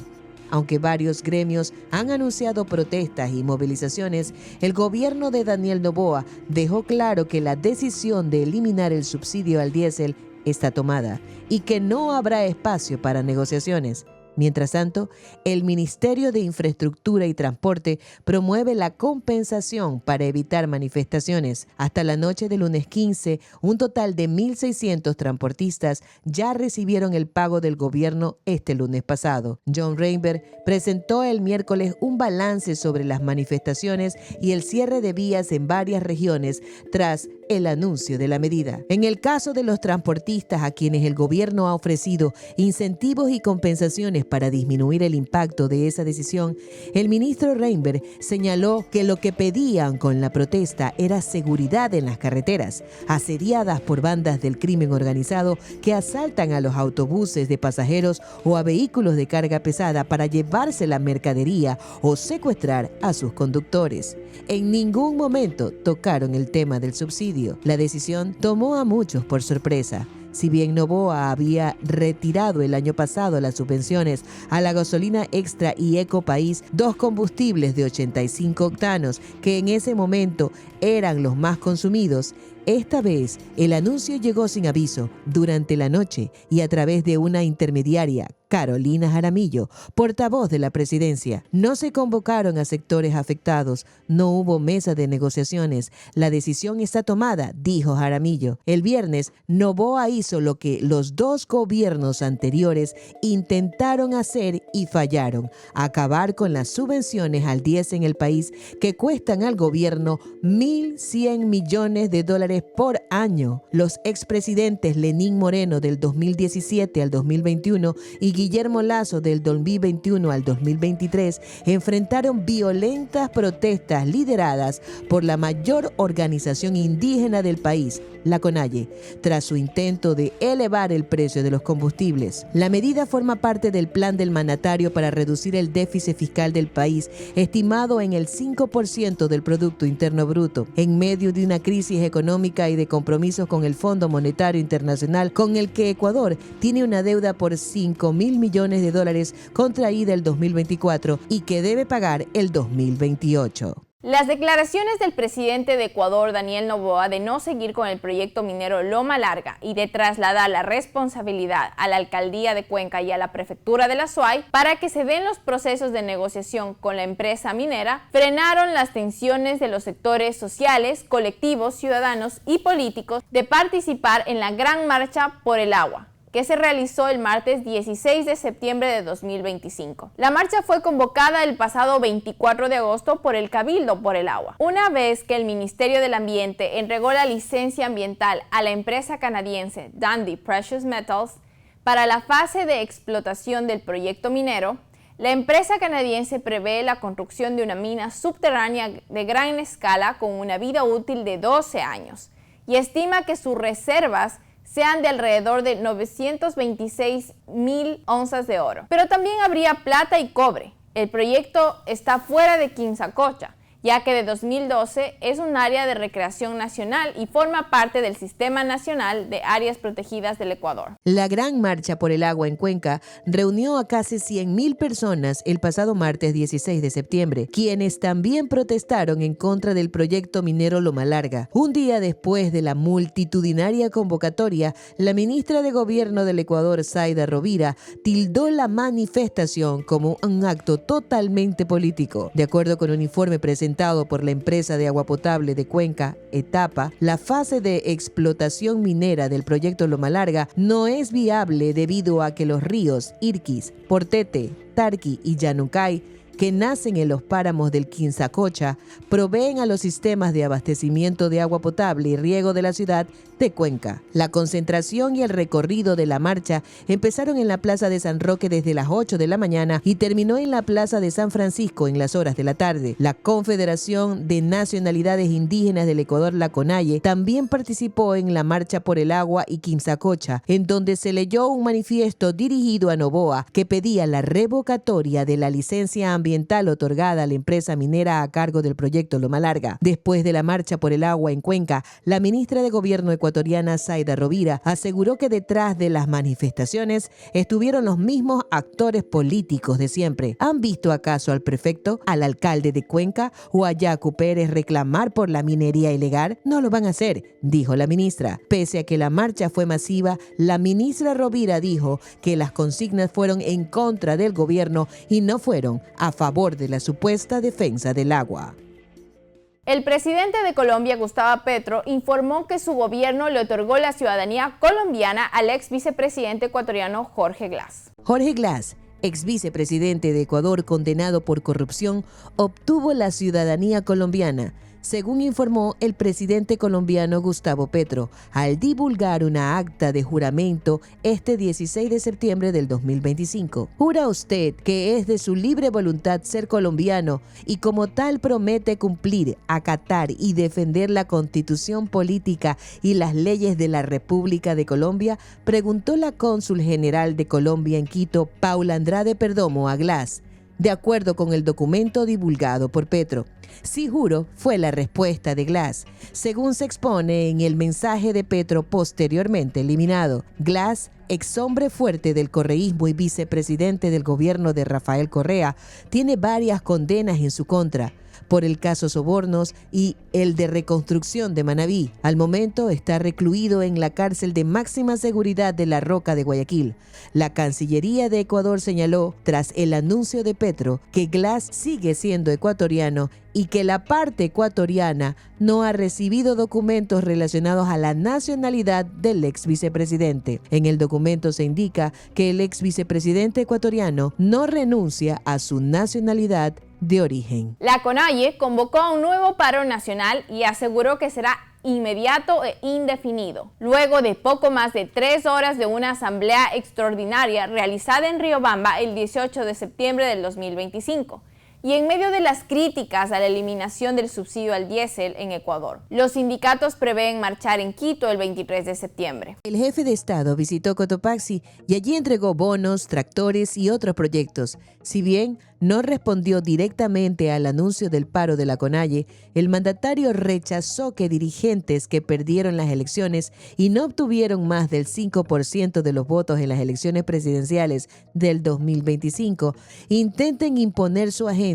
Aunque varios gremios han anunciado protestas y movilizaciones, el gobierno de Daniel Noboa dejó claro que la decisión de eliminar el subsidio al diésel está tomada y que no habrá espacio para negociaciones. Mientras tanto, el Ministerio de Infraestructura y Transporte promueve la compensación para evitar manifestaciones. Hasta la noche del lunes 15, un total de 1.600 transportistas ya recibieron el pago del gobierno este lunes pasado. John Reinberg presentó el miércoles un balance sobre las manifestaciones y el cierre de vías en varias regiones tras el anuncio de la medida. En el caso de los transportistas a quienes el gobierno ha ofrecido incentivos y compensaciones para disminuir el impacto de esa decisión, el ministro Reinberg señaló que lo que pedían con la protesta era seguridad en las carreteras, asediadas por bandas del crimen organizado que asaltan a los autobuses de pasajeros o a vehículos de carga pesada para llevarse la mercadería o secuestrar a sus conductores. En ningún momento tocaron el tema del subsidio. La decisión tomó a muchos por sorpresa. Si bien Noboa había retirado el año pasado las subvenciones a la gasolina extra y Ecopaís, dos combustibles de 85 octanos que en ese momento eran los más consumidos, esta vez el anuncio llegó sin aviso, durante la noche y a través de una intermediaria, Carolina Jaramillo, portavoz de la presidencia. No se convocaron a sectores afectados, no hubo mesa de negociaciones. La decisión está tomada, dijo Jaramillo. El viernes, Noboa hizo lo que los dos gobiernos anteriores intentaron hacer y fallaron: acabar con las subvenciones al diésel en el país que cuestan al gobierno $1.100 millones por año. Los expresidentes Lenín Moreno del 2017 al 2021 y Guillermo Lasso del 2021 al 2023 enfrentaron violentas protestas lideradas por la mayor organización indígena del país, la CONAIE, tras su intento de elevar el precio de los combustibles. La medida forma parte del plan del mandatario para reducir el déficit fiscal del país, estimado en el 5% del Producto Interno Bruto, en medio de una crisis económica y de compromisos con el Fondo Monetario Internacional, con el que Ecuador tiene una deuda por $5.000 millones contraída el 2024 y que debe pagar el 2028. Las declaraciones del presidente de Ecuador, Daniel Noboa, de no seguir con el proyecto minero Loma Larga y de trasladar la responsabilidad a la alcaldía de Cuenca y a la prefectura de la SUAY para que se den los procesos de negociación con la empresa minera, frenaron las tensiones de los sectores sociales, colectivos, ciudadanos y políticos de participar en la Gran Marcha por el Agua, que se realizó el martes 16 de septiembre de 2025. La marcha fue convocada el pasado 24 de agosto por el Cabildo por el Agua. Una vez que el Ministerio del Ambiente entregó la licencia ambiental a la empresa canadiense Dundee Precious Metals para la fase de explotación del proyecto minero, la empresa canadiense prevé la construcción de una mina subterránea de gran escala con una vida útil de 12 años y estima que sus reservas sean de alrededor de 926.000 onzas de oro. Pero también habría plata y cobre. El proyecto está fuera de Quinzacocha, ya que de 2012 es un área de recreación nacional y forma parte del Sistema Nacional de Áreas Protegidas del Ecuador. La Gran Marcha por el Agua en Cuenca reunió a casi 100.000 personas el pasado martes 16 de septiembre, quienes también protestaron en contra del proyecto minero Loma Larga. Un día después de la multitudinaria convocatoria, la ministra de Gobierno del Ecuador, Zaida Rovira, tildó la manifestación como un acto totalmente político. De acuerdo con un informe presentado por la empresa de agua potable de Cuenca, Etapa, la fase de explotación minera del proyecto Loma Larga no es viable debido a que los ríos Irquis, Portete, Tarqui y Yanucay, que nacen en los páramos del Quinzacocha, proveen a los sistemas de abastecimiento de agua potable y riego de la ciudad de Cuenca. La concentración y el recorrido de la marcha empezaron en la Plaza de San Roque desde las 8 de la mañana y terminó en la Plaza de San Francisco en las horas de la tarde. La Confederación de Nacionalidades Indígenas del Ecuador, la CONAIE, también participó en la Marcha por el Agua y Quinzacocha, en donde se leyó un manifiesto dirigido a Noboa que pedía la revocatoria de la licencia ambiental otorgada a la empresa minera a cargo del proyecto Loma Larga. Después de la Marcha por el Agua en Cuenca, la ministra de Gobierno ecuatoriana Zaida Rovira aseguró que detrás de las manifestaciones estuvieron los mismos actores políticos de siempre. ¿Han visto acaso al prefecto, al alcalde de Cuenca o a Yacu Pérez reclamar por la minería ilegal? No lo van a hacer, dijo la ministra. Pese a que la marcha fue masiva, la ministra Rovira dijo que las consignas fueron en contra del gobierno y no fueron a favor de la supuesta defensa del agua. El presidente de Colombia, Gustavo Petro, informó que su gobierno le otorgó la ciudadanía colombiana al ex vicepresidente ecuatoriano Jorge Glass. Jorge Glass, ex vicepresidente de Ecuador condenado por corrupción, obtuvo la ciudadanía colombiana. según informó el presidente colombiano Gustavo Petro al divulgar una acta de juramento este 16 de septiembre del 2025. ¿Jura usted que es de su libre voluntad ser colombiano y como tal promete cumplir, acatar y defender la Constitución política y las leyes de la República de Colombia?, preguntó la cónsul general de Colombia en Quito, Paula Andrade Perdomo, a Glass. De acuerdo con el documento divulgado por Petro, sí juro, fue la respuesta de Glass, según se expone en el mensaje de Petro posteriormente eliminado. Glass, ex hombre fuerte del correísmo y vicepresidente del gobierno de Rafael Correa, tiene varias condenas en su contra por el caso Sobornos y el de reconstrucción de Manabí. Al momento está recluido en la cárcel de máxima seguridad de La Roca de Guayaquil. La Cancillería de Ecuador señaló, tras el anuncio de Petro, que Glass sigue siendo ecuatoriano y que la parte ecuatoriana no ha recibido documentos relacionados a la nacionalidad del ex vicepresidente. En el documento se indica que el ex vicepresidente ecuatoriano no renuncia a su nacionalidad de origen. La CONAIE convocó a un nuevo paro nacional y aseguró que será inmediato e indefinido, luego de poco más de 3 horas de una asamblea extraordinaria realizada en Riobamba el 18 de septiembre del 2025. Y en medio de las críticas a la eliminación del subsidio al diésel en Ecuador, los sindicatos prevén marchar en Quito el 23 de septiembre. El jefe de Estado visitó Cotopaxi y allí entregó bonos, tractores y otros proyectos. Si bien no respondió directamente al anuncio del paro de la CONAIE, el mandatario rechazó que dirigentes que perdieron las elecciones y no obtuvieron más del 5% de los votos en las elecciones presidenciales del 2025 intenten imponer su agenda,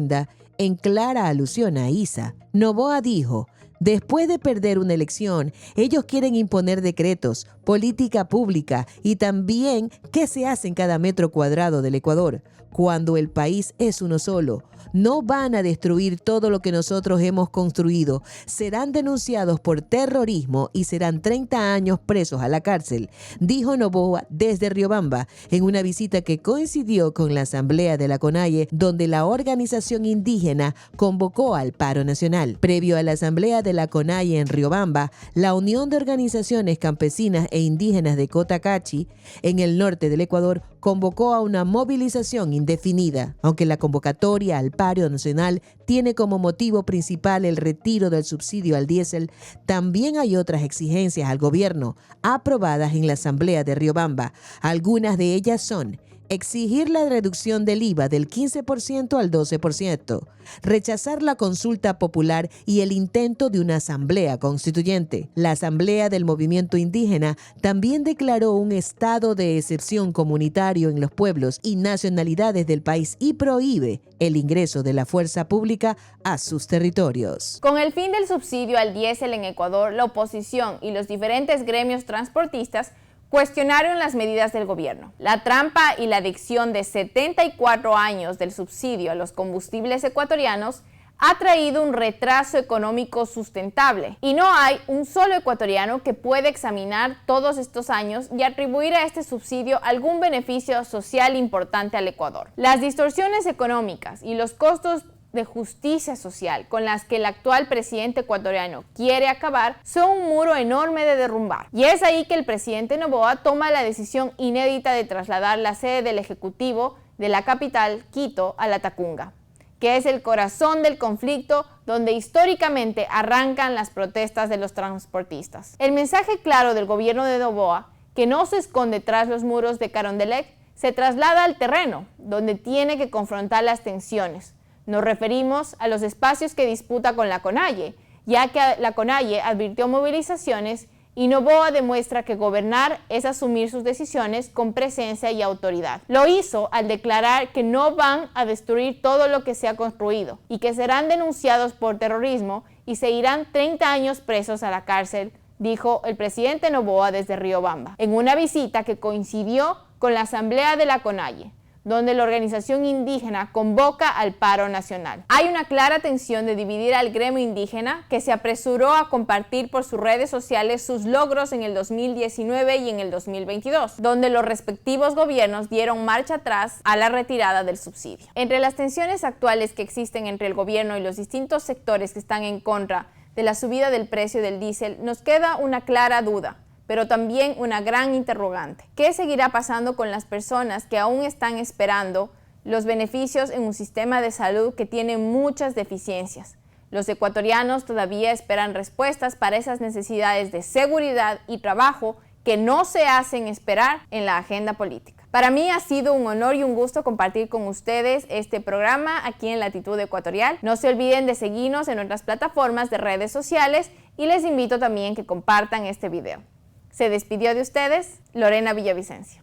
en clara alusión a ISA. Noboa dijo: después de perder una elección, ellos quieren imponer decretos, política pública y también qué se hace en cada metro cuadrado del Ecuador, cuando el país es uno solo. No van a destruir todo lo que nosotros hemos construido. Serán denunciados por terrorismo y serán 30 años presos a la cárcel, dijo Noboa desde Riobamba en una visita que coincidió con la asamblea de la CONAIE, donde la organización indígena convocó al paro nacional. Previo a la asamblea de la CONAIE en Riobamba, la Unión de Organizaciones Campesinas e Indígenas de Cotacachi, en el norte del Ecuador, convocó a una movilización indefinida. Aunque la convocatoria al paro nacional tiene como motivo principal el retiro del subsidio al diésel, también hay otras exigencias al gobierno aprobadas en la asamblea de Riobamba. Algunas de ellas son: exigir la reducción del IVA del 15% al 12%, rechazar la consulta popular y el intento de una asamblea constituyente. La asamblea del movimiento indígena también declaró un estado de excepción comunitario en los pueblos y nacionalidades del país y prohíbe el ingreso de la fuerza pública a sus territorios. Con el fin del subsidio al diésel en Ecuador, la oposición y los diferentes gremios transportistas cuestionaron las medidas del gobierno. La trampa y la adicción de 74 años del subsidio a los combustibles ecuatorianos ha traído un retraso económico sustentable y no hay un solo ecuatoriano que pueda examinar todos estos años y atribuir a este subsidio algún beneficio social importante al Ecuador. Las distorsiones económicas y los costos de justicia social con las que el actual presidente ecuatoriano quiere acabar son un muro enorme de derrumbar. Y es ahí que el presidente Noboa toma la decisión inédita de trasladar la sede del Ejecutivo de la capital, Quito, a La Tacunga, que es el corazón del conflicto donde históricamente arrancan las protestas de los transportistas. El mensaje claro del gobierno de Noboa, que no se esconde tras los muros de Carondelet, se traslada al terreno, donde tiene que confrontar las tensiones. Nos referimos a los espacios que disputa con la CONAIE, ya que la CONAIE advirtió movilizaciones y Noboa demuestra que gobernar es asumir sus decisiones con presencia y autoridad. Lo hizo al declarar que no van a destruir todo lo que se ha construido y que serán denunciados por terrorismo y se irán 30 años presos a la cárcel, dijo el presidente Noboa desde Riobamba, en una visita que coincidió con la asamblea de la CONAIE, donde la organización indígena convoca al paro nacional. Hay una clara tensión de dividir al gremio indígena, que se apresuró a compartir por sus redes sociales sus logros en el 2019 y en el 2022, donde los respectivos gobiernos dieron marcha atrás a la retirada del subsidio. Entre las tensiones actuales que existen entre el gobierno y los distintos sectores que están en contra de la subida del precio del diésel, nos queda una clara duda, pero también una gran interrogante. ¿Qué seguirá pasando con las personas que aún están esperando los beneficios en un sistema de salud que tiene muchas deficiencias? Los ecuatorianos todavía esperan respuestas para esas necesidades de seguridad y trabajo que no se hacen esperar en la agenda política. Para mí ha sido un honor y un gusto compartir con ustedes este programa aquí en Latitud Ecuatorial. No se olviden de seguirnos en nuestras plataformas de redes sociales y les invito también que compartan este video. Se despidió de ustedes Lorena Villavicencio.